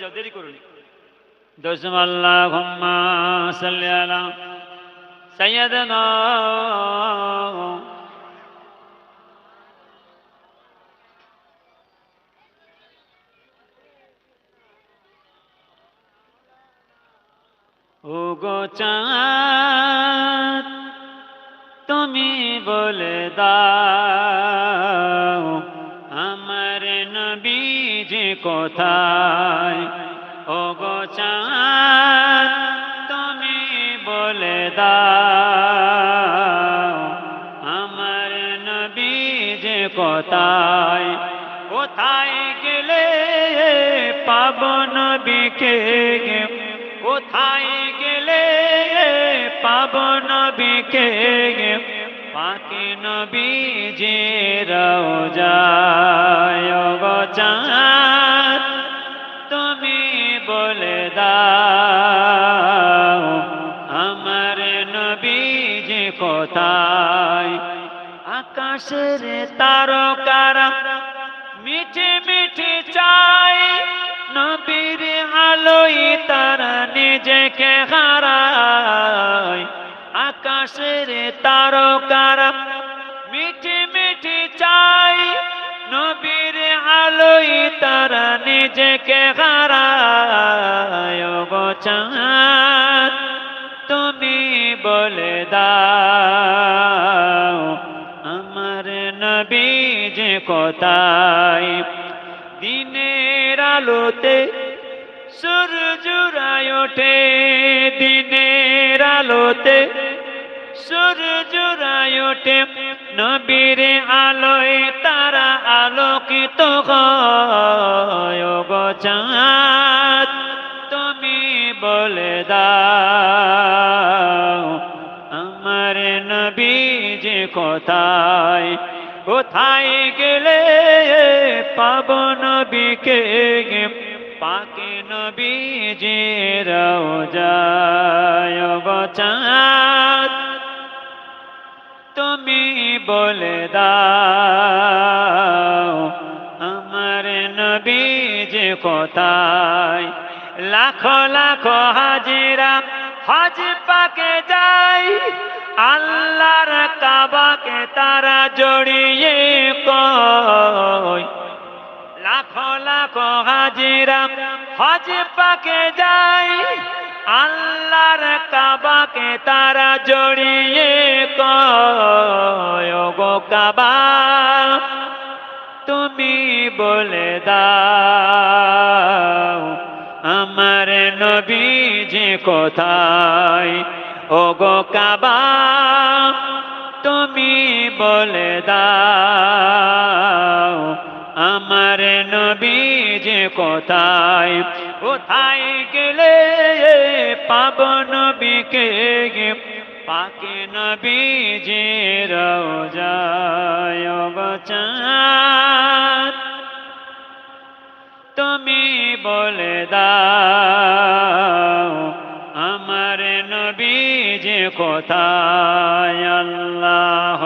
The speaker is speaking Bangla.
যাও, দেরি করুন। দোসম আল্লাহুম্মা সাল্লি আলা সাইয়্যিদিনা ওগো চাঁদ তুমি বলে দাও আমার নবী যে কোথায়। ওগো চাঁদ তুমি বলে দাও আমার নবী যে কোথায়। কোথায় গেলে পাব নবীকে, কোথায় গেলে পাব নবীকে, পাকে নবীজি রওজায়। ওগো চাঁদ তুমি বলে দাও আমার নবীজি কোথায়। আকাশের তারকারা মিঠে মিঠে চাই নবীর আলোয় তারা নিজেকে হারায়। আকাশের তারকারা মিঠে মিঠে চাই নবীর আলোয় তারা নিজেকে হারায়। ওগো চাঁদ তুমি বলে দাও আমার নবী যে কোথায়। দিনের আলোতে সূর্য রায় ওঠে, দিনের আলোতে সূর্য রায় ওঠে নবীর আলোয় তারা আলোকিত হয়। ওগো চাঁদ তুমি বলে দাও আমার নবী যে কোথায়। কোথায় গেলে পাব নবীকে, পাকে নবীজি রওজায়। ওগো চাঁদ তুমি বলে দাও আমার নবী যে কোথায়। লাখো লাখো হাজিরা হজ পাকে যায় আল্লাহর কাবাকে তারা জড়িয়ে কয়। লাখো লাখো হাজিরা হজ পাকে যায় আল্লাহর কাবাকে তারা জড়িয়ে কয়। ওগো কাবা তুমি বলে দাও আমার নবী যে কোথায়। ওগো কাবা তুমি বলে দাও আমার নবী যে কোথায়। কোথায় গেলে পাব নবীকে, পাকে নবীজি রওজায়। ওগো চাঁদ তুমি বলে দাও আমার নবী যে কোথায়। আল্লাহ